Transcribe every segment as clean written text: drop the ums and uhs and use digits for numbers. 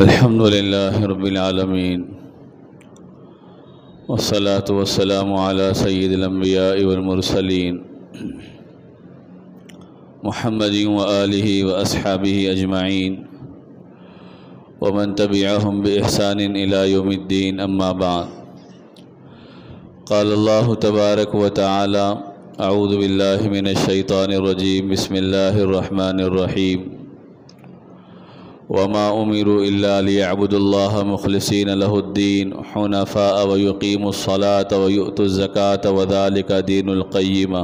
الحمد لله رب العالمين والصلاة والسلام على سيد الأنبياء والمرسلين محمد وآله وأصحابه أجمعين ومن تبعهم بإحسان إلى يوم الدين. أما بعد، قال الله تبارك وتعالى: أعوذ بالله من الشيطان الرجيم. بسم الله الرحمن الرحيم. وما أمروا إلا ليعبدوا الله مخلصين له الدين حنفاء ويقيموا الصلاة ويؤتوا الزكاة وذلك دين القيمة.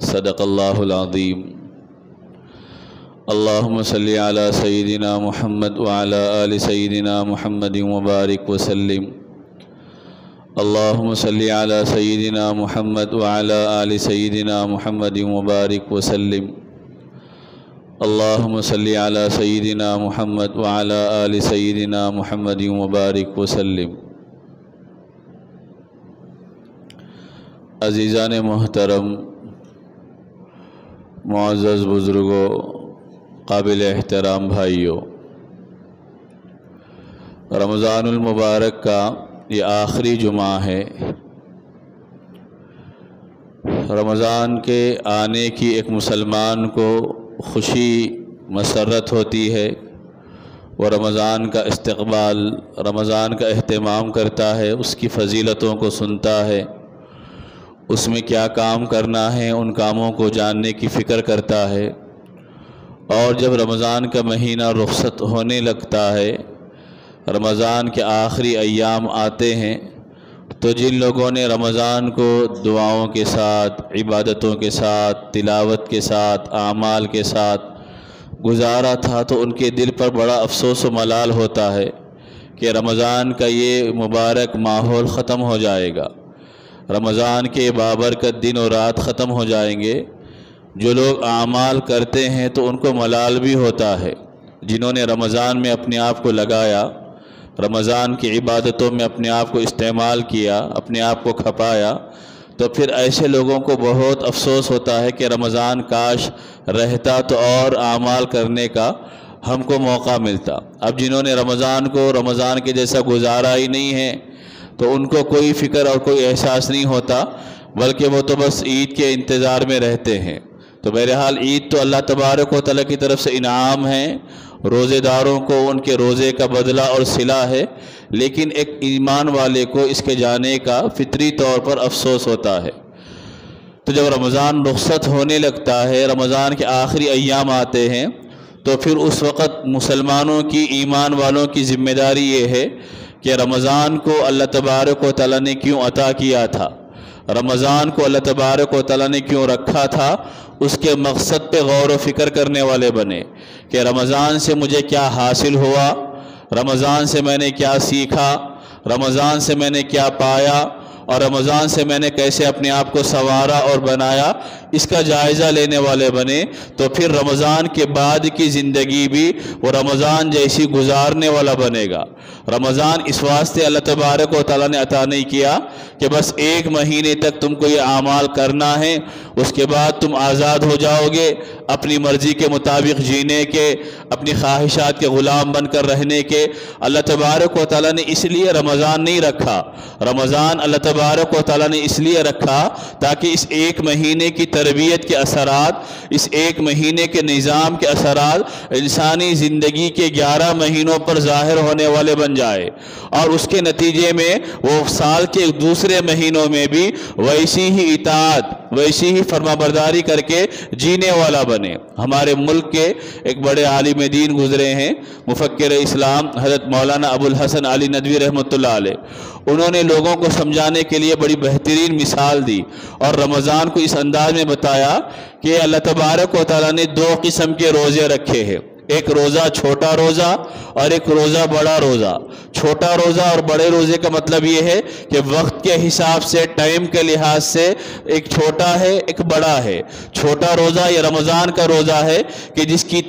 صدق الله العظيم. اللهم صل على سيدنا محمد وعلى آل سيدنا محمد وبارك وسلم. اللهم صل على سيدنا محمد وعلى آل سيدنا محمد وبارك وسلم. اللهم صل على سيدنا محمد وعلى آل سيدنا محمد وبارك وسلم. عزیزان محترم، معزز بزرگوں، قابل احترام بھائیوں، رمضان المبارک کا یہ آخری جمعہ ہے. رمضان کے آنے کی ایک مسلمان کو خوشی مسرت ہوتی ہے. وہ رمضان کا استقبال، رمضان کا اہتمام کرتا ہے، اس کی فضیلتوں کو سنتا ہے، اس میں کیا کام کرنا ہے ان کاموں کو جاننے کی فکر کرتا ہے. اور جب رمضان کا مہینہ رخصت ہونے لگتا ہے، رمضان کے آخری ایام آتے ہیں، تو جن لوگوں نے رمضان کو دعاؤں کے ساتھ، عبادتوں کے ساتھ، تلاوت کے ساتھ، اعمال کے ساتھ گزارا تھا، تو ان کے دل پر بڑا افسوس و ملال ہوتا ہے کہ رمضان کا یہ مبارک ماحول ختم ہو جائے گا، رمضان کے بابرکت دن و رات ختم ہو جائیں گے. جو لوگ اعمال کرتے ہیں تو ان کو ملال بھی ہوتا ہے. جنہوں نے رمضان میں اپنے آپ کو لگایا، رمضان کی عبادتوں میں اپنے آپ کو استعمال کیا، اپنے آپ کو کھپایا، تو پھر ایسے لوگوں کو بہت افسوس ہوتا ہے کہ رمضان کاش رہتا تو اور اعمال کرنے کا ہم کو موقع ملتا. اب جنہوں نے رمضان کو رمضان کے جیسا گزارا ہی نہیں ہے، تو ان کو کوئی فکر اور کوئی احساس نہیں ہوتا، بلکہ وہ تو بس عید کے انتظار میں رہتے ہیں. تو بہرحال عید تو اللہ تبارک و تعالیٰ کی طرف سے انعام ہے، روزے داروں کو ان کے روزے کا بدلہ اور صلہ ہے، لیکن ایک ایمان والے کو اس کے جانے کا فطری طور پر افسوس ہوتا ہے. تو جب رمضان رخصت ہونے لگتا ہے، رمضان کے آخری ایام آتے ہیں، تو پھر اس وقت مسلمانوں کی، ایمان والوں کی ذمہ داری یہ ہے کہ رمضان کو اللہ تبارک و تعالیٰ نے کیوں عطا کیا تھا، رمضان کو اللہ تبارک و تعالیٰ نے کیوں رکھا تھا، اس کے مقصد پہ غور و فکر کرنے والے بنے کہ رمضان سے مجھے کیا حاصل ہوا، رمضان سے میں نے کیا سیکھا، رمضان سے میں نے کیا پایا، اور رمضان سے میں نے کیسے اپنے آپ کو سنوارا اور بنایا، اس کا جائزہ لینے والے بنے. تو پھر رمضان کے بعد کی زندگی بھی وہ رمضان جیسی گزارنے والا بنے گا. رمضان اس واسطے اللہ تبارک و تعالیٰ نے عطا نہیں کیا کہ بس ایک مہینے تک تم کو یہ اعمال کرنا ہے، اس کے بعد تم آزاد ہو جاؤ گے اپنی مرضی کے مطابق جینے کے، اپنی خواہشات کے غلام بن کر رہنے کے. اللہ تبارک و تعالیٰ نے اس لیے رمضان نہیں رکھا. رمضان اللہ تبارک و تعالیٰ نے اس لیے رکھا تاکہ اس ایک مہینے کی تربیت کے اثرات، اس ایک مہینے کے نظام کے اثرات انسانی زندگی کے 11 مہینوں پر ظاہر ہونے والے بن جائے، اور اس کے نتیجے میں وہ سال کے دوسرے مہینوں میں بھی ویسی ہی اطاعت، ویسی ہی فرما برداری کر کے جینے والا بنے. ہمارے ملک کے ایک بڑے عالم دین گزرے ہیں، مفکر اسلام حضرت مولانا ابو الحسن علی ندوی رحمۃ اللہ علیہ. انہوں نے لوگوں کو سمجھانے کے لیے بڑی بہترین مثال دی اور رمضان کو اس انداز میں بتایا کہ اللہ تبارک و تعالیٰ نے 2 قسم کے روزے رکھے ہیں. ایک روزہ چھوٹا روزہ اور ایک روزہ بڑا روزہ. چھوٹا روزہ اور بڑے روزے کا مطلب یہ ہے کہ وقت کے حساب سے، ٹائم کے لحاظ سے ایک چھوٹا ہے، ایک بڑا ہے. چھوٹا روزہ یہ رمضان کا روزہ ہے کہ جس کی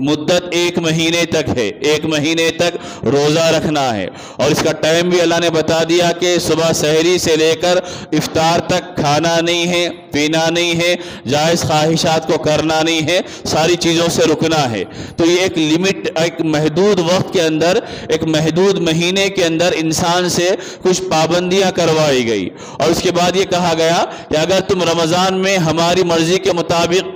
مدت 1 مہینے تک ہے، 1 مہینے تک روزہ رکھنا ہے، اور اس کا ٹائم بھی اللہ نے بتا دیا کہ صبح سحری سے لے کر افطار تک کھانا نہیں ہے، پینا نہیں ہے، جائز خواہشات کو کرنا نہیں ہے، ساری چیزوں سے رکنا ہے۔ تو یہ ایک لمٹ، ایک محدود وقت کے اندر، ایک محدود مہینے کے اندر انسان سے کچھ پابندیاں کروائی گئی، اور اس کے بعد یہ کہا گیا کہ اگر تم رمضان میں ہماری مرضی کے مطابق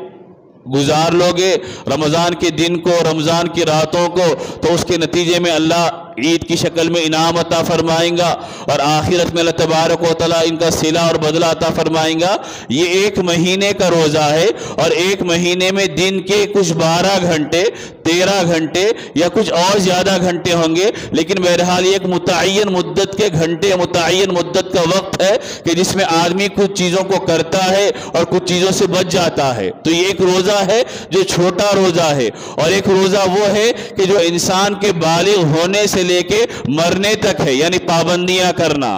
گزار لوگے رمضان کے دن کو، رمضان کی راتوں کو، تو اس کے نتیجے میں اللہ عید کی شکل میں انعام عطا فرمائیں گا، اور آخرت میں اللہ تبارک و تعالیٰ ان کا صلہ اور بدلہ عطا فرمائیں گا۔ یہ ایک مہینے کا روزہ ہے، اور ایک مہینے میں دن کے کچھ 12 گھنٹے، 13 گھنٹے یا کچھ اور زیادہ گھنٹے ہوں گے، لیکن بہرحال یہ ایک متعین مدت کے گھنٹے، متعین مدت کا وقت ہے کہ جس میں آدمی کچھ چیزوں کو کرتا ہے اور کچھ چیزوں سے بچ جاتا ہے۔ تو یہ ایک روزہ ہے جو چھوٹا روزہ ہے، اور ایک روزہ وہ ہے کہ جو انسان کے بالغ ہونے سے لے کے مرنے تک ہے، یعنی پابندیاں کرنا۔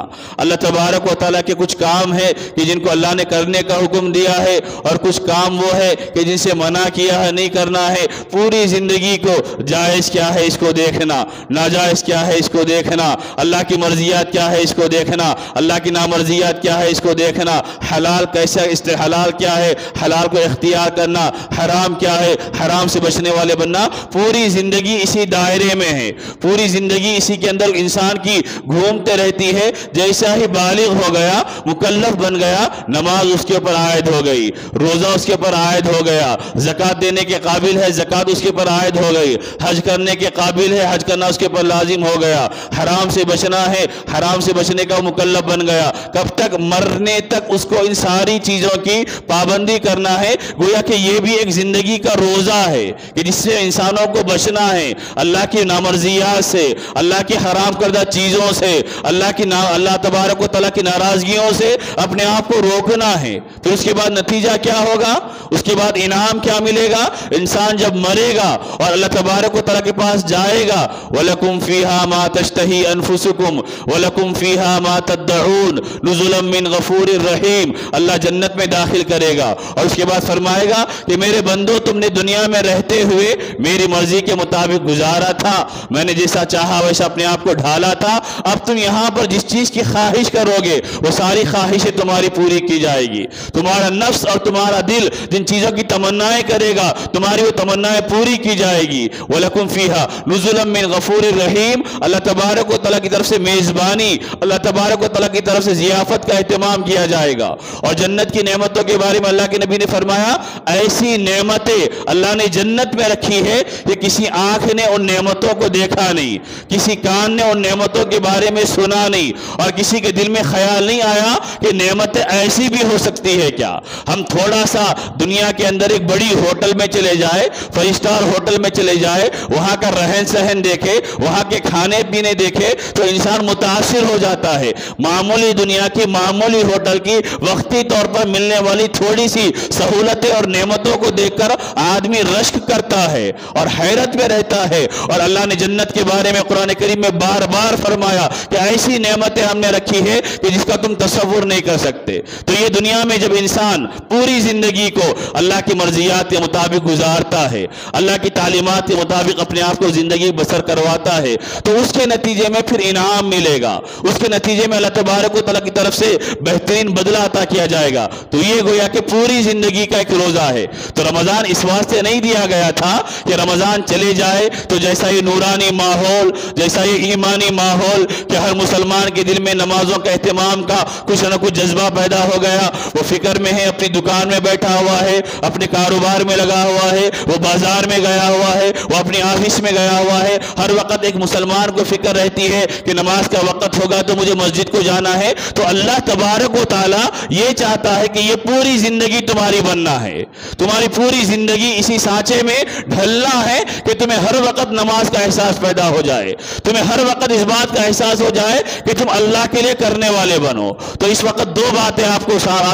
اللہ تبارک و تعالیٰ کے کچھ کام ہے کہ جن کو اللہ نے کرنے کا حکم دیا ہے، اور کچھ کام وہ ہے کہ جن سے منع کیا ہے، نہیں کرنا ہے۔ پوری زندگی کو جائز کیا ہے اس کو دیکھنا، ناجائز کیا ہے اس کو دیکھنا، اللہ کی مرضیات کیا ہے اس کو دیکھنا، اللہ کی نامرضیات کیا ہے اس کو دیکھنا، حلال کیسا، حلال کیا ہے، حلال کو اختیار کرنا، حرام کیا ہے، حرام سے بچنے والے بننا۔ پوری زندگی اسی دائرے میں ہے، پوری زندگی اسی کے اندر انسان کی گھومتے رہتی ہے۔ جیسا ہی بالغ ہو گیا، مکلف بن گیا، نماز اس کے اوپر عائد ہو گئی، روزہ اس کے اوپر عائد ہو گیا، زکوٰۃ دینے کے قابل ہے، زکوٰۃ اس کے اوپر عائد ہو گئی، حج کرنے کے قابل ہے، حج کرنا اس کے اوپر لازم ہو گیا، حرام سے بچنا ہے، حرام سے بچنے کا مکلف بن گیا۔ کب تک؟ مرنے تک اس کو ان ساری چیزوں کی پابندی کرنا ہے۔ گویا کہ یہ بھی ایک زندگی کا روزہ ہے کہ جس سے انسانوں کو بچنا ہے، اللہ کی نامرضیات سے، اللہ کی حرام کردہ چیزوں سے، اللہ تبارک و تعالیٰ کی ناراضگیوں سے اپنے آپ کو روکنا ہے۔ پھر اس کے بعد نتیجہ کیا ہوگا؟ اس کے بعد انعام کیا ملے گا؟ انسان جب مرے گا اور اللہ تبارک و تعالیٰ کے پاس جائے گا، وَلَكُمْ فِيهَا مَا تَشْتَهِي أَنفُسُكُمْ وَلَكُمْ فِيهَا مَا تَدَّعُونَ نُزُلًا مِّن غَفُورٍ رَحِيمٍ۔ اللہ جنت میں داخل کرے گا، اور اس کے بعد فرمائے گا کہ میرے بندو، تم نے دنیا میں رہتے ہوئے میری مرضی کے مطابق گزارا تھا، میں نے جیسا چاہا ویسا اپنے آپ کو ڈھالا تھا، اب تم یہاں پر جس چیز کی خواہش کرو گے وہ ساری خواہشیں تمہاری پوری کی جائے گی۔ تمہارا نفس اور تمہارا دل جن چیزوں کی تمنائیں کرے گا، تمہاری وہ تمنائیں پوری کی جائے گی۔ وَلَكُمْ فِيهَا نُزُلًا مِّن غَفُورٍ رَحِيمٍ۔ اللہ تبارک و تعالیٰ کی طرف سے میزبانی، اللہ تبارک و تعالیٰ کی طرف سے ضیافت کا اہتمام کیا جائے گا۔ اور جنت کی نعمتوں کے بارے میں اللہ کے نبی نے فرمایا، ایسی نعمتیں اللہ نے جنت میں رکھی ہے کہ کسی آنکھ نے ان نعمتوں کو دیکھا نہیں، کسی کان نے ان نعمتوں کے بارے میں سنا نہیں، اور کسی کے دل میں خیال نہیں آیا کہ نعمتیں ایسی بھی ہو سکتی ہے کیا۔ ہم تھوڑا سا دنیا کے اندر ایک بڑی ہوٹل میں چلے جائے، 5 اسٹار ہوٹل میں چلے جائے، وہاں کا رہن سہن دیکھے، وہاں کے کھانے پینے دیکھے تو انسان متاثر ہو جاتا ہے۔ معمولی دنیا کی، معمولی ہوٹل کی وقتی طور پر ملنے والی تھوڑی سی سہولتیں اور نعمتوں کو دیکھ کر آدمی رشک کرتا ہے اور حیرت میں رہتا ہے۔ اور اللہ نے جنت کے بارے میں قرآن کریم میں بار بار فرمایا کہ ایسی نعمتیں ہم نے رکھی ہے کہ جس کا تم تصور نہیں کر سکتے۔ تو یہ دنیا میں جب انسان پوری زندگی کو اللہ کی مرضیات کے مطابق گزارتا ہے، اللہ کی تعلیمات کے مطابق اپنے آپ کو زندگی بسر کرواتا ہے، تو اس کے نتیجے میں پھر انعام ملے گا، اس کے نتیجے میں اللہ تبارک و تعالیٰ کی طرف سے بہترین بدلہ عطا کیا جائے گا۔ تو یہ گویا کہ پوری زندگی کا ایک روزہ ہے۔ تو رمضان اس واسطے نہیں دیا گیا تھا کہ رمضان چلے جائے تو جیسا یہ نورانی ماحول، جیسا یہ ایمانی ماحول کہ ہر مسلمان کے دل میں نمازوں کا اہتمام کا کچھ نہ کچھ جذبہ پیدا ہو گیا، وہ فکر میں ہے، اپنی دکان میں بیٹھا ہوا ہے، اپنے کاروبار میں لگا ہوا ہے، وہ بازار میں گیا ہوا ہے، وہ اپنی آفس میں گیا ہوا ہے، ہر وقت ایک مسلمان کو فکر رہتی ہے کہ نماز کا وقت ہوگا تو مجھے مسجد کو جانا ہے۔ تو اللہ تبارک و تعالیٰ یہ چاہتا ہے کہ یہ پوری زندگی تمہاری بننا ہے، تمہاری پوری زندگی اسی سانچے میں ڈھلنا ہے کہ تمہیں ہر وقت نماز کا احساس پیدا ہو جائے، تمہیں ہر وقت اس بات کا احساس ہو جائے کہ تم اللہ کے لیے کرنے والے بنو۔ تو اس وقت 2 باتیں آپ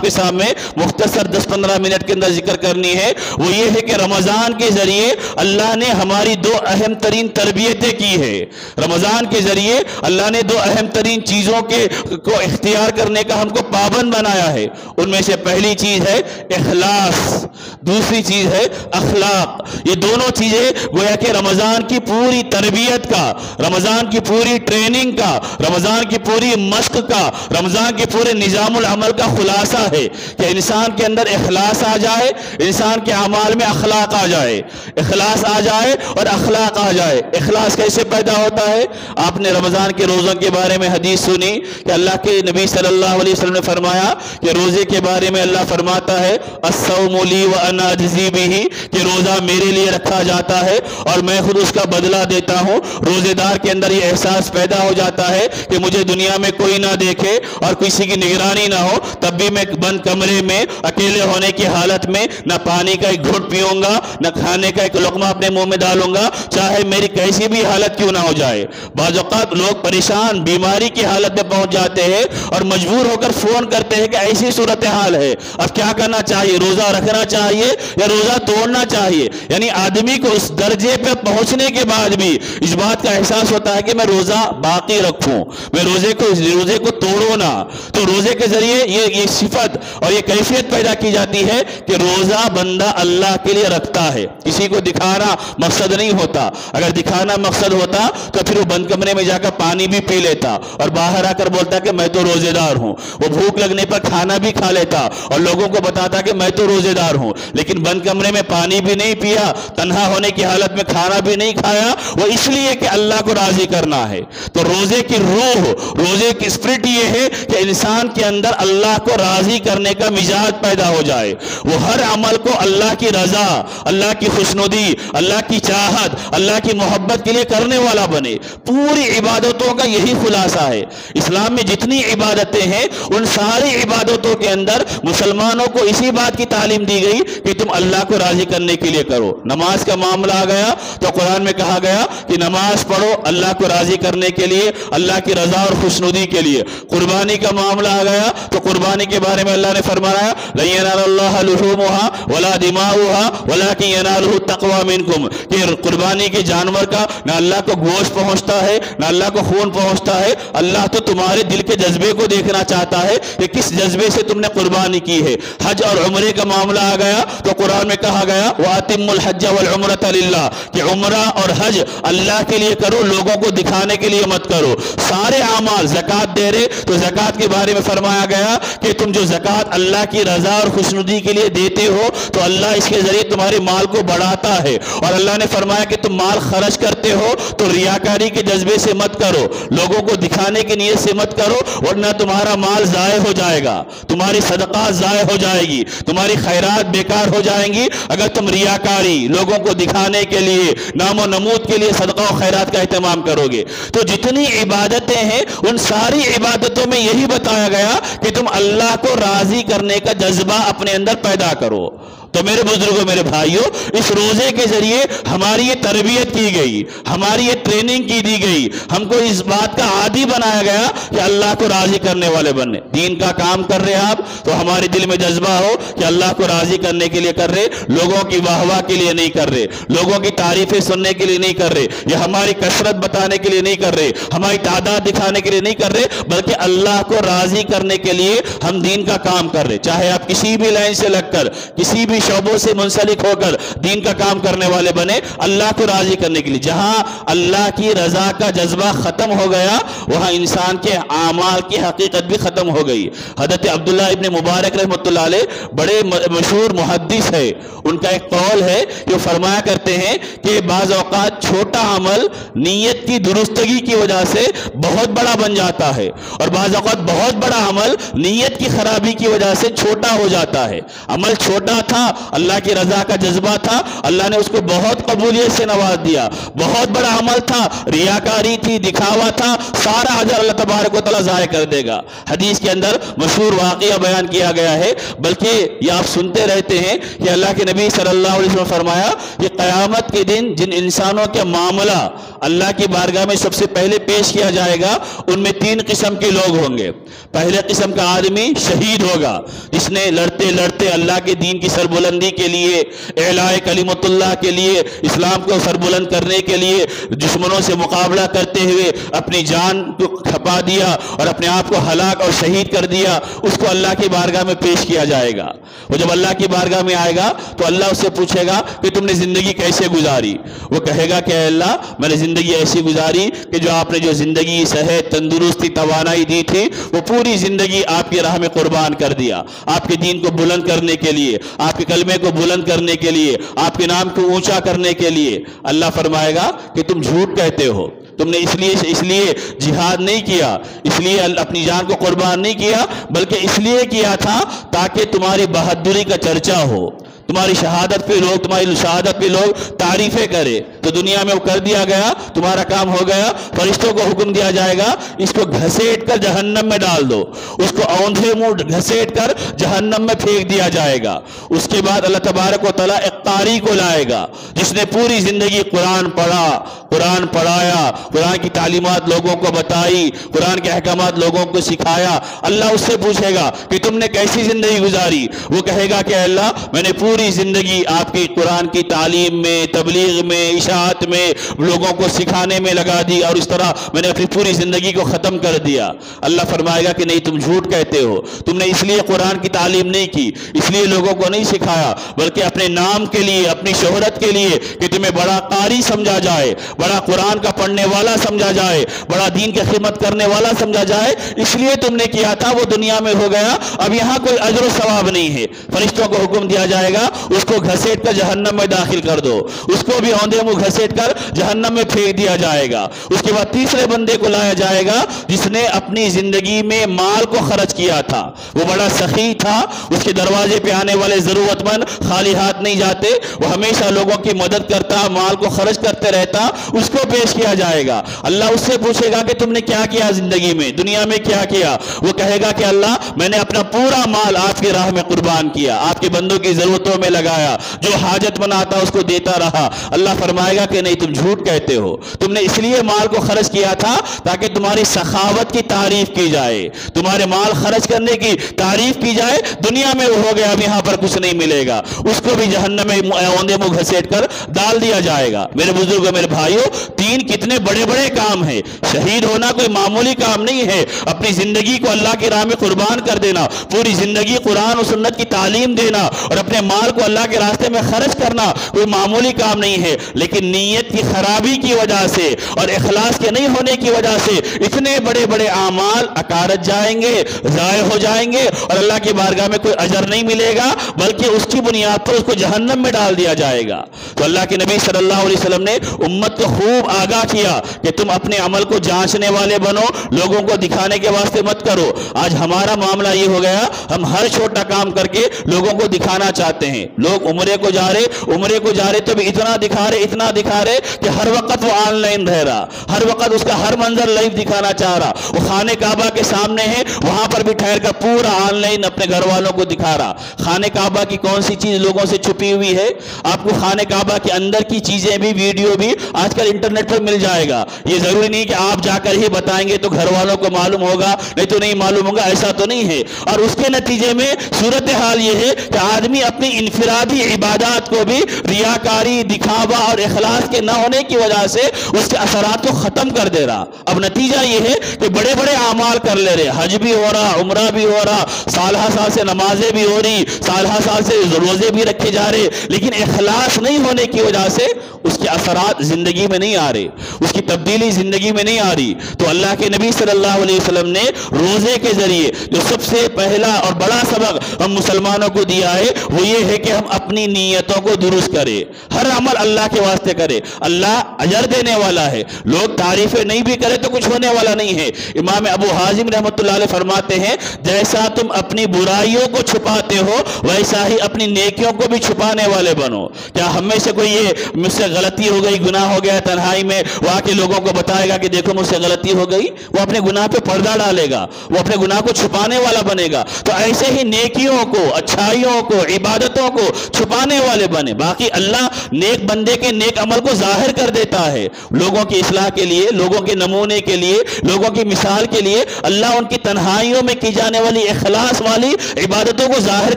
کے سامنے مختصر 10-15 منٹ کے اندر ذکر کرنی ہے۔ وہ یہ ہے کہ رمضان کے ذریعے اللہ نے ہماری 2 اہم ترین تربیتیں کی ہے۔ رمضان کے ذریعے اللہ نے 2 اہم ترین چیزوں کو اختیار کرنے کا ہم کو پابند بنایا ہے۔ ان میں سے پہلی چیز ہے اخلاص، دوسری چیز ہے اخلاق۔ یہ دونوں چیزیں گویا کہ رمضان کی پوری تربیت کا، رمضان کی پوری ٹریننگ کا، رمضان کی پوری مشق کا، رمضان کے پورے نظام العمل کا خلاصہ ہے کہ انسان کے اندر اخلاص آ جائے، انسان کے اعمال میں اخلاق آ جائے، اخلاص آ جائے اور اخلاق آ جائے۔ اخلاص کیسے پیدا ہوتا ہے؟ آپ نے رمضان کے روزوں کے بارے میں حدیث سنی کہ اللہ کے نبی صلی اللہ علیہ وسلم نے فرمایا کہ روزے کے بارے میں اللہ فرماتا ہے الصوم لی وانا اجزی بہ، کہ روزہ میرے لیے رکھا جاتا ہے اور میں خود اس کا بدلہ دیتا ہوں۔ روزے دار کے اندر یہ احساس پیدا ہو جاتا ہے کہ مجھے دنیا میں کوئی نہ دیکھے اور کسی کی نگرانی نہ ہو، تب بھی میں بند کمرے میں اکیلے ہونے کی حالت میں نہ پانی کا ایک گھٹ پیوں گا، نہ کھانے کا ایک لقمہ اپنے منہ میں ڈالوں گا، چاہے میری کیسی بھی حالت کیوں نہ ہو جائے۔ بعض اوقات لوگ پریشان بیماری کی حالت میں پہنچ جاتے ہیں اور مجبور ہو کر فون کرتے ہیں کہ ایسی صورتحال ہے، اب کیا کرنا چاہیے؟ روزہ رکھنا چاہیے یا روزہ توڑنا چاہیے؟ یعنی آدمی کو اس درجے پہ پہنچنے کے بعد بھی اس بات کا احساس ہوتا ہے کہ میں روزہ باقی رکھوں، میں روزے کو توڑوں نہ۔ تو روزے کے ذریعے یہ صفت اور یہ کیفیت پیدا کی جاتی ہے کہ روزہ بندہ اللہ کے لیے رکھتا ہے، کسی کو دکھانا مقصد نہیں ہوتا۔ اگر دکھانا مقصد ہوتا تو پھر وہ بند کمرے میں جا کر پانی بھی پی لیتا اور باہر آ کر بولتا کہ میں تو روزے دار ہوں، وہ بھوک لگنے پر کھانا بھی کھا لیتا اور لوگوں کو بتاتا کہ میں تو روزے دار ہوں، لیکن بند کمرے میں پانی بھی نہیں پیا، تنہا ہونے کی حالت میں کھانا بھی نہیں کھایا، وہ اس لیے کہ اللہ کو راضی کرنا ہے۔ تو روزے کی روح، روزے کی اسپرٹ یہ ہے کہ انسان کے اندر اللہ کو راضی کرنے کا مزاج پیدا ہو جائے، وہ ہر عمل کو اللہ کی رضا، اللہ کی خوشنودی، اللہ کی چاہت، اللہ کی محبت کے لیے کرنے والا بنے۔ پوری عبادتوں کا یہی خلاصہ ہے۔ اسلام میں جتنی عبادتیں ہیں ان ساری عبادتوں کے اندر مسلمانوں کو اسی بات کی تعلیم دی گئی کہ تم اللہ کو راضی کرنے کے لیے کرو۔ نماز کا معاملہ آ گیا تو قرآن میں کہا گیا کہ نماز پڑھو اللہ کو راضی کرنے کے لیے، اللہ کی رضا اور خوشنودی کے لیے۔ قربانی کا معاملہ آ گیا تو قربانی کے بارے میں اللہ نے فرمایا لَن يَنَالَ اللَّهَ لُحُومُهَا وَلَا دِمَاؤُهَا وَلَكِنْ يَنَالُهُ التَّقْوَى مِنْكُمْ، کہ قربانی کے جانور کا نہ اللہ کو گوشت پہنچتا ہے نہ اللہ کو خون پہنچتا ہے، اللہ تو تمہارے دل کے جذبے کو دیکھنا چاہتا ہے کہ کس جذبے سے تم نے قربانی کی ہے۔ حج اور عمرے کا معاملہ آ گیا تو قرآن میں کہا گیا وَأَتِمُّ الْحَجَّ وَالْعُمْرَةَ لِلَّهِ، کہ عمرہ اور حج اللہ کے لیے کرو، لوگوں کو دکھانے کے لیے مت کرو۔ سارے اعمال، زکوٰۃ دے رہے تو زکوٰۃ کے بارے میں فرمایا گیا کہ تم جو زکوٰۃ اللہ کی رضا اور خوشنودی کے لیے دیتے ہو تو اللہ اس کے ذریعے تمہارے مال کو بڑھاتا ہے، اور اللہ نے فرمایا کہ تم مال خرچ کرتے ہو تو ریاکاری کے جذبے سے مت کرو، لوگوں کو دکھانے کی نیت سے مت کرو، ورنہ تمہارا مال ضائع ہو جائے گا، تمہاری صدقات ضائع ہو جائے گی، تمہاری خیرات بیکار ہو جائیں گی اگر تم ریاکاری، لوگوں کو دکھانے کے لیے، نام و نمود کے لیے صدقہ و خیرات کا اہتمام کرو گے۔ تو جتنی عبادتیں ہیں ان ساری عبادتوں میں یہی بتایا گیا کہ تم اللہ کو راضی کرنے کا جذبہ اپنے اندر پیدا کرو۔ تو میرے بزرگوں، میرے بھائیوں، اس روزے کے ذریعے ہماری یہ تربیت کی گئی، ہماری یہ ٹریننگ کی دی گئی، ہم کو اس بات کا عادی بنایا گیا کہ اللہ کو راضی کرنے والے بننے۔ دین کا کام کر رہے آپ تو ہمارے دل میں جذبہ ہو کہ اللہ کو راضی کرنے کے لیے کر رہے، لوگوں کی واہ واہ کے لیے نہیں کر رہے، لوگوں کی تعریفیں سننے کے لیے نہیں کر رہے، یا ہماری کثرت بتانے کے لیے نہیں کر رہے، ہماری تعداد دکھانے کے لیے نہیں کر رہے، بلکہ اللہ کو راضی کرنے کے لیے ہم دین کا کام کر رہے۔ چاہے آپ کسی بھی لائن سے لگ کر، کسی بھی شعبوں سے منسلک ہو کر دین کا کام کرنے والے بنے، اللہ کو راضی کرنے کے لیے۔ جہاں اللہ کی رضا کا جذبہ ختم ہو گیا وہاں انسان کے اعمال کی حقیقت بھی ختم ہو گئی۔ حضرت عبداللہ ابن مبارک رحمۃ اللہ علیہ بڑے مشہور محدث ہے، ان کا ایک قول ہے جو فرمایا کرتے ہیں کہ بعض اوقات چھوٹا عمل نیت کی درستگی کی وجہ سے بہت بڑا بن جاتا ہے، اور بعض اوقات بہت بڑا عمل نیت کی خرابی کی وجہ سے چھوٹا ہو جاتا ہے۔ عمل چھوٹا تھا، اللہ کی رضا کا جذبہ تھا، اللہ نے اس کو بہت قبولیت سے نواز دیا۔ بہت بڑا عمل تھا، ریاکاری تھی، دکھاوا تھا، سارا اجر اللہ تبارک و تعالیٰ ضائع کر دے گا۔ حدیث کے اندر مشہور واقعہ بیان کیا گیا ہے، بلکہ یہ آپ سنتے رہتے ہیں کہ اللہ کے نبی صلی اللہ علیہ وسلم فرمایا کہ قیامت کے دن جن انسانوں کا معاملہ اللہ کی بارگاہ میں سب سے پہلے پیش کیا جائے گا ان میں 3 قسم کے لوگ ہوں گے۔ پہلے قسم کا آدمی شہید ہوگا، جس نے لڑتے لڑتے لڑتے اللہ کے دین کی سربلندی کے لیے، اعلاء کلمت اللہ کے لیے، اسلام کو سربلند کرنے کے لیے دشمنوں سے مقابلہ کرتے ہوئے اپنی جان کو کھپا دیا اور اپنے آپ کو ہلاک اور شہید کر دیا، اس کو اللہ کی بارگاہ میں پیش کیا جائے گا۔ وہ جب اللہ کی بارگاہ میں آئے گا تو اللہ اس سے پوچھے گا کہ تم نے زندگی کیسے گزاری؟ وہ کہے گا کہ اے اللہ میں نے زندگی ایسی گزاری کہ جو آپ نے جو زندگی صحت تندرستی توانائی دی تھی وہ پوری زندگی آپ کی راہ میں قربان کر دیا، آپ کے دین کو بلند کرنے کے لیے، آپ کے کلمے کو بلند کرنے کے لیے، آپ کے نام کو اونچا کرنے کے لیے۔ اللہ فرمائے گا کہ تم جھوٹ کہتے ہو، تم نے اس لیے جہاد نہیں کیا، اس لیے اپنی جان کو قربان نہیں کیا، بلکہ اس لیے کیا تھا تاکہ تمہاری بہادری کا چرچا ہو، تمہاری شہادت پہ لوگ تعریفیں کرے۔ تو دنیا میں وہ کر دیا گیا، تمہارا کام ہو گیا، فرشتوں کو حکم دیا جائے گا اس کو گھسیٹ کر جہنم میں ڈال دو، اس کو اوندھے منہ گھسیٹ کر جہنم میں پھینک دیا جائے گا۔ اس کے بعد اللہ تبارک و تعالیٰ ایک قاری کو لائے گا جس نے پوری زندگی قرآن پڑھا، قرآن پڑھایا، قرآن کی تعلیمات لوگوں کو بتائی، قرآن کے احکامات لوگوں کو سکھایا۔ اللہ اس سے پوچھے گا کہ تم نے کیسی زندگی گزاری؟ وہ کہے گا کہ اے اللہ میں نے پوری زندگی آپ کی قرآن کی تعلیم میں، تبلیغ میں، اشاعت میں، لوگوں کو سکھانے میں لگا دی، اور اس طرح میں نے اپنی پوری زندگی کو ختم کر دیا۔ اللہ فرمائے گا کہ نہیں، تم جھوٹ کہتے ہو، تم نے اس لیے قرآن کی تعلیم نہیں کی، اس لیے لوگوں کو نہیں سکھایا، بلکہ اپنے نام کے لیے، اپنی شہرت کے لیے کہ تمہیں بڑا قاری سمجھا جائے، بڑا قرآن کا پڑھنے والا سمجھا جائے، بڑا دین کی خدمت کرنے والا سمجھا جائے، اس لیے تم نے کیا تھا۔ وہ دنیا میں ہو گیا، اب یہاں کوئی اجر و ثواب نہیں ہے۔ فرشتوں کو حکم دیا جائے گا اس کو گھسیٹ کر جہنم میں داخل کر دو، اس کو بھی اوندھے منہ گھسیٹ کر جہنم میں پھینک دیا جائے گا۔ اس کے بعد تیسرے بندے کو لایا جائے گا جس نے اپنی زندگی میں مال کو خرچ کیا تھا، وہ بڑا سخی تھا، اس کے دروازے پہ آنے والے ضرورت مند خالی ہاتھ نہیں جاتے، وہ ہمیشہ لوگوں کی مدد کرتا، مال کو خرچ کرتے رہتا، اس کو پیش کیا جائے گا۔ اللہ اس سے پوچھے گا کہ تم نے کیا کیا زندگی میں، دنیا میں کیا کیا؟ وہ کہے گا کہ اللہ میں نے اپنا پورا مال آپ کی راہ میں قربان کیا، آپ کے بندوں کی ضرورتوں میں لگایا، جو حاجت مند آتا اس کو دیتا رہا۔ اللہ فرمائے گا کہ نہیں، تم جھوٹ کہتے ہو، تم نے اس لیے مال کو خرچ کیا تھا تاکہ تمہاری سخاوت کی تعریف کی جائے، تمہارے مال خرچ کرنے کی تعریف کی جائے۔ دنیا میں وہ ہو گیا، اب یہاں پر کچھ نہیں ملے گا، اس کو بھی جہنم میں اوندے منہ گھسیٹ کر ڈال دیا جائے گا۔ میرے بزرگوں، میرے بھائیوں، تین کتنے بڑے بڑے کام ہیں۔ شہید ہونا کوئی معمولی کام نہیں ہے، اپنی زندگی کو اللہ کی راہ میں قربان کر دینا، پوری زندگی قرآن و سنت کی تعلیم دینا اور اپنے مال کو اللہ کے راستے میں خرچ کرنا کوئی معمولی کام نہیں ہے۔ لیکن نیت کی خرابی کی وجہ سے اور اخلاص کے نہیں ہونے کی وجہ سے اتنے بڑے بڑے اعمال اکارت جائیں گے، ضائع ہو جائیں گے، اور اللہ کی بارگاہ میں کوئی اجر نہیں ملے گا، بلکہ اس کی بنیاد پر اس کو جہنم میں ڈال دیا جائے گا۔ تو اللہ کے نبی صلی اللہ علیہ وسلم نے امت کو خوب آگاہ کیا کہ تم اپنے عمل کو جانچنے والے بنو، لوگوں کو دکھانے کے واسطے مت کرو۔ آج ہمارا معاملہ یہ ہو گیا، ہم ہر چھوٹا کام کر کے لوگوں کو دکھانا چاہتے ہیں۔ لوگ عمرے کو جا رہے تو بھی اتنا دکھا رہے کہ ہر وقت وہ آن لائن رہ رہا، ہر وقت اس کا ہر منظر لائیو دکھانا چاہ رہا۔ وہ خانہ کعبہ کے سامنے ہے، وہاں پر بھی ٹھہر کر پورا آن لائن اپنے گھر والوں کو دکھا رہا۔ خانہ کعبہ کی کون سی چیز لوگوں سے چھپی ہوئی ہے؟ آپ کو خانہ کعبہ کے اندر کی چیزیں بھی، ویڈیو بھی آج کل انٹرنیٹ پر مل جائے گا۔ یہ ضروری نہیں کہ آپ جا کر ہی بتائیں گے تو گھر والوں کو معلوم ہوگا، نہیں تو نہیں معلوم ہوگا، ایسا تو نہیں ہے۔ اور اس کے نتیجے میں صورتحال یہ ہے کہ آدمی اپنی انفرادی عبادات کو بھی ریاکاری، دکھاوا اور اخلاص کے نہ ہونے کی وجہ سے اس کے اثرات کو ختم کر دے رہا۔ اب نتیجہ یہ ہے کہ بڑے بڑے اعمال کر لے رہے، حج بھی ہو رہا، عمرہ بھی ہو رہا، سال سے نمازیں بھی ہو رہی، سال سے روزے بھی رکھے جا رہے، لیکن اخلاص نہیں ہونے کی وجہ سے اس کے اثرات زندگی میں نہیں آ رہے، اس کی تبدیلی زندگی میں نہیں آ رہی۔ تو اللہ کے نبی صلی اللہ علیہ وسلم نے روزے کے ذریعے جو سب سے پہلا اور بڑا سبق ہم مسلمانوں کو دیا ہے وہ یہ ہے کہ ہم اپنی نیتوں کو درست کریں، ہر عمل اللہ کے واسطے کرے۔ اللہ اجر دینے والا ہے، لوگ تعریفیں نہیں بھی کرے تو کچھ ہونے والا نہیں ہے۔ امام ابو حازم رحمۃ اللہ علیہ فرماتے ہیں جیسا تم اپنی برائیوں کو چھپاتے ہو ویسا ہی اپنی نیکیوں کو بھی چھپانے والے بنو۔ کیا ہم میں سے کوئی یہ مجھ سے غلطی ہو گئی، گناہ ہو گیا تنہائی میں، وہ آ کے لوگوں کو بتائے گا کہ دیکھو مجھ سے غلطی ہو گئی، وہ اپنے گناہ پہ پردہ ڈالے گا، وہ اپنے گناہ کو چھپانے والا بنے گا۔ تو ایسے ہی نیکیوں کو، اچھائیوں کو، عبادتوں کو چھپانے والے بنے۔ باقی اللہ نیک بندے کے نیک عمل کو ظاہر کر دیتا ہے، لوگوں کی اصلاح کے لیے، لوگوں کے نمونے کے لیے، لوگوں کی مثال کے لیے اللہ ان کی تنہائیوں میں کی جانے والی اخلاص والی عبادتوں کو ظاہر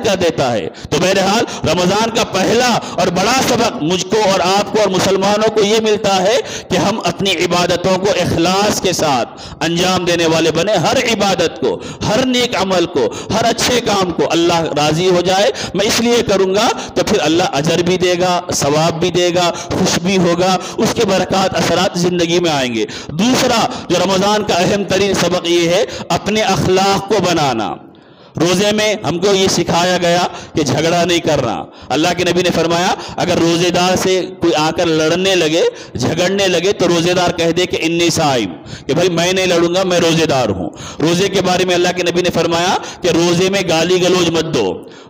کر دیتا ہے۔ تو بہرحال رمضان کا پہلا اور بڑا سبق مجھ کو اور آپ کو اور مسلمانوں کو یہ ملتا ہے کہ ہم اپنی عبادتوں کو اخلاص کے ساتھ انجام دینے والے بنے۔ ہر عبادت کو، ہر نیک عمل کو، ہر اچھے کام کو اللہ راضی ہو جائے، میں اس لیے کروں گا تو پھر اللہ اجر بھی دے گا، ثواب بھی دے گا، خوش بھی ہوگا، اس کے برکات اثرات زندگی میں آئیں گے۔ دوسرا جو رمضان کا اہم ترین سبق یہ ہے اپنے اخلاق کو بنانا۔ روزے میں ہم کو یہ سکھایا گیا کہ جھگڑا نہیں کرنا۔ اللہ کے نبی نے فرمایا اگر روزے دار سے کوئی آ کر لڑنے لگے، جھگڑنے لگے تو روزے دار کہہ دے کہ انی صائم، کہ بھائی میں نہیں لڑوں گا، میں روزے دار ہوں۔ روزے کے بارے میں اللہ کے نبی نے فرمایا کہ روزے میں گالی گلوچ مت دو،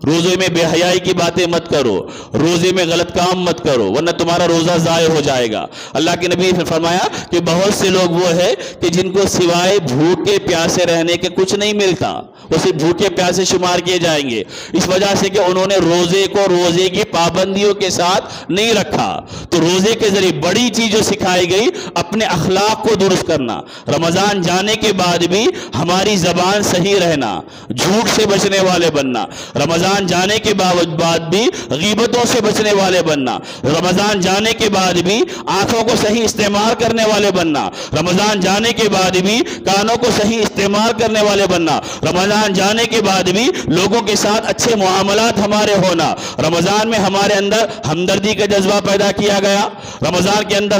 روزے میں بے حیائی کی باتیں مت کرو، روزے میں غلط کام مت کرو ورنہ تمہارا روزہ ضائع ہو جائے گا۔ اللہ کے نبی نے فرمایا کہ بہت سے لوگ وہ ہے کہ جن کو سوائے بھوکے پیاسے رہنے کے کچھ نہیں ملتا، وہ صرف بھوکے پیاسے شمار کیے جائیں گے، اس وجہ سے کہ انہوں نے روزے کو روزے کی پابندیوں کے ساتھ نہیں رکھا۔ تو روزے کے ذریعے بڑی چیز جو سکھائی گئی اپنے اخلاق کو درست کرنا۔ رمضان جانے کے بعد بھی ہماری زبان صحیح رہنا، جھوٹ سے بچنے والے بننا، رمضان جانے کے بعد بھی غیبتوں سے بچنے والے بننا، رمضان جانے کے بعد بھی آنکھوں کو صحیح استعمال کرنے والے بننا، رمضان جانے کے بعد بھی کانوں کو صحیح استعمال کرنے والے بننا، رمضان جانے کے بعد بھی لوگوں کے ساتھ اچھے معاملات ہمارے ہونا۔ رمضان میں ہمارے اندر ہمدردی کا جذبہ پیدا کیا گیا۔ رمضان کے اندر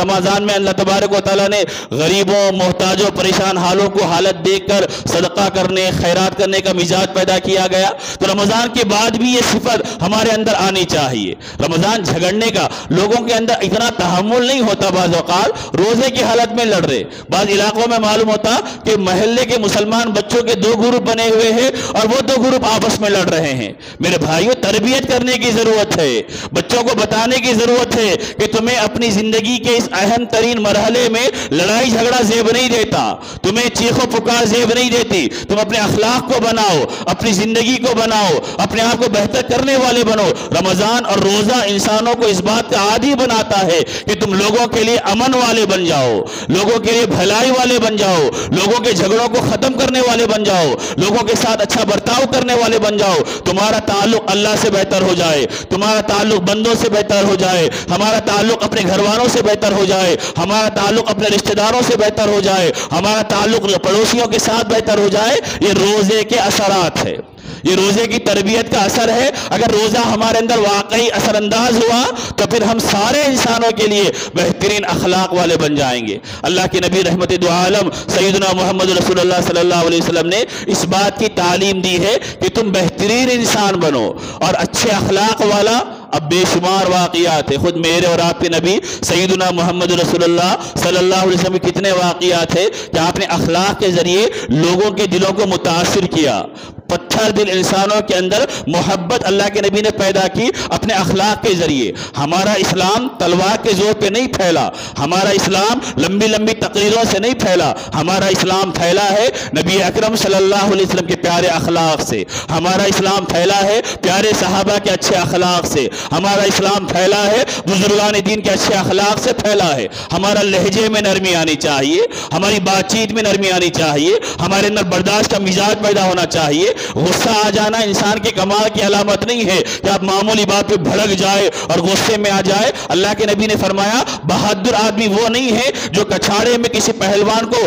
رمضان میں اللہ تبارک و تعالیٰ نے غریبوں، محتاجوں، پریشان حالوں کو حالت دیکھ کر صدقہ کرنے، خیرات کرنے کا مزاج پیدا کیا گیا۔ تو رمضان کے بعد بھی یہ صفت ہمارے اندر آنی چاہیے۔ رمضان جھگڑنے کا لوگوں کے اندر اتنا تحمل نہیں ہوتا، بعض اوقات روزے کی حالت میں لڑ رہے۔ بعض علاقوں میں معلوم ہوتا کہ محلے کے مسلمان بچوں کے دو گروپ بنے ہوئے ہیں اور وہ دو گروپ آپس میں لڑ رہے ہیں۔ میرے بھائیوں، تربیت کرنے کی ضرورت ہے، بچوں کو بتانے کی ضرورت ہے کہ تمہیں اپنی زندگی کے اس اہم ترین مرحلے میں لڑائی جھگڑا زیب نہیں دیتا، تمہیں چیخ و پکار زیب نہیں دیتی۔ تم اپنے اخلاق کو بناؤ، اپنی زندگی کو بناؤ، اپنے آپ کو بہتر کرنے والے بنو۔ رمضان اور روزہ انسانوں کو اس بات کا عادی بناتا ہے کہ تم لوگوں کے لیے امن والے بن جاؤ، لوگوں کے لیے بھلائی والے بن جاؤ، لوگوں کے جھگڑوں کو ختم کرنے والے بن جاؤ، لوگوں کے ساتھ اچھا برتاؤ کرنے والے بن جاؤ۔ تمہارا تعلق اللہ سے بہتر ہو جائے، تمہارا تعلق بندوں سے بہتر ہو جائے، ہمارا تعلق اپنے گھر والوں سے بہتر ہو جائے، ہمارا تعلق اپنے رشتہ داروں سے بہتر ہو جائے، ہمارا تعلق پڑوسیوں کے ساتھ بہتر ہو جائے۔ یہ روزے کے اثرات ہے، یہ روزے کی تربیت کا اثر ہے۔ اگر روزہ ہمارے اندر واقعی اثر انداز ہوا تو پھر ہم سارے انسانوں کے لیے بہترین اخلاق والے بن جائیں گے۔ اللہ کے نبی رحمت دو عالم سیدنا محمد رسول اللہ صلی اللہ علیہ وسلم نے اس بات کی تعلیم دی ہے کہ تم بہترین انسان بنو اور اچھے اخلاق والا۔ اب بے شمار واقعات ہیں، خود میرے اور آپ کے نبی سیدنا محمد رسول اللہ صلی اللہ علیہ وسلم کے کتنے واقعات ہیں کہ آپ نے اخلاق کے ذریعے لوگوں کے دلوں کو متاثر کیا۔ پتھر دل انسانوں کے اندر محبت اللہ کے نبی نے پیدا کی اپنے اخلاق کے ذریعے۔ ہمارا اسلام تلوار کے زور پہ نہیں پھیلا، ہمارا اسلام لمبی لمبی تقریروں سے نہیں پھیلا، ہمارا اسلام پھیلا ہے نبی اکرم صلی اللہ علیہ وسلم کے پیارے اخلاق سے، ہمارا اسلام پھیلا ہے پیارے صحابہ کے اچھے اخلاق سے، ہمارا اسلام پھیلا ہے بزرگان دین کے اچھے اخلاق سے پھیلا ہے۔ ہمارا لہجے میں نرمی آنی چاہیے، ہماری بات چیت میں نرمی آنی چاہیے، ہمارے اندر برداشت کا مزاج پیدا ہونا چاہیے۔ غصہ آ جانا انسان کے کمال کی علامت نہیں ہے کہ آپ معمولی بات پہ بھڑک جائے اور غصے میں آ جائے۔ اللہ کے نبی نے فرمایا بہادر آدمی وہ نہیں ہے جو کچھاڑے میں کسی پہلوان کو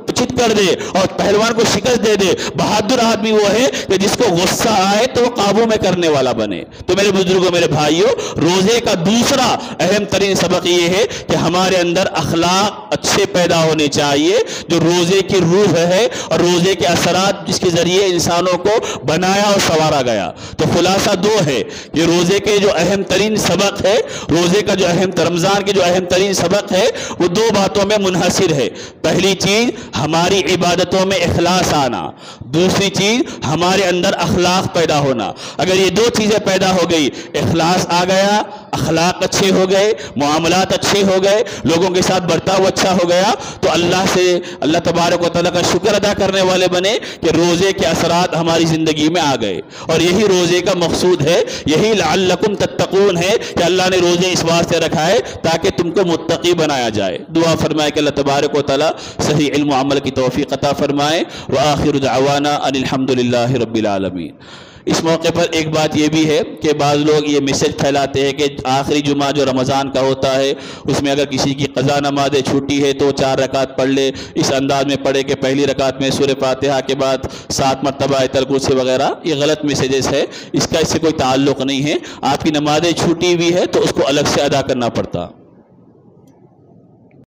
چت کر دے اور پہلوان کو شکست دے دے۔ بہادر آدمی وہ ہے کہ جس کو غصہ آئے تو وہ قابو میں کرنے والا بنے۔ تو میرے بزرگوں، میرے بھائیوں، روزے کا دوسرا اہم ترین سبق یہ ہے کہ ہمارے اندر اخلاق اچھے پیدا ہونے چاہیے، جو روزے کی روح ہے اور روزے کے اثرات جس کے ذریعے لیے انسانوں کو بنایا اور سنوارا گیا۔ تو خلاصہ دو ہے کہ روزے کے جو اہم ترین سبق ہے، روزے کا جو رمضان کے جو اہم ترین سبق ہے وہ دو باتوں میں منحصر ہے۔ پہلی چیز ہماری عبادتوں میں اخلاص آنا، دوسری چیز ہمارے اندر اخلاق پیدا ہونا۔ اگر یہ دو چیزیں پیدا ہو گئی، اخلاص آ گیا، اخلاق اچھے ہو گئے، معاملات اچھے ہو گئے، لوگوں کے ساتھ برتاؤ اچھا ہو گیا، تو اللہ تبارک و تعالیٰ کا شکر ادا کرنے والے بنے کہ روزے کے اثرات ہماری زندگی میں آ گئے۔ اور یہی روزے کا مقصود ہے، یہی لعلکم تتقون ہے کہ اللہ نے روزے اس واسطے رکھا ہے تاکہ تم کو متقی بنایا جائے۔ دعا فرمائے کہ اللہ تبارک و تعالیٰ صحیح علم و عمل کی توفیق عطا فرمائے۔ وآخر دعوانا ان الحمدللہ رب العالمین۔ اس موقع پر ایک بات یہ بھی ہے کہ بعض لوگ یہ میسج پھیلاتے ہیں کہ آخری جمعہ جو رمضان کا ہوتا ہے اس میں اگر کسی کی قضا نمازیں چھوٹی ہے تو 4 رکعت پڑھ لے، اس انداز میں پڑھے کہ پہلی رکعت میں سورہ فاتحہ کے بعد 7 مرتبہ آیت الکرسی وغیرہ۔ یہ غلط میسیجز ہے، اس کا اس سے کوئی تعلق نہیں ہے۔ آپ کی نمازیں چھوٹی ہوئی ہے تو اس کو الگ سے ادا کرنا پڑتا۔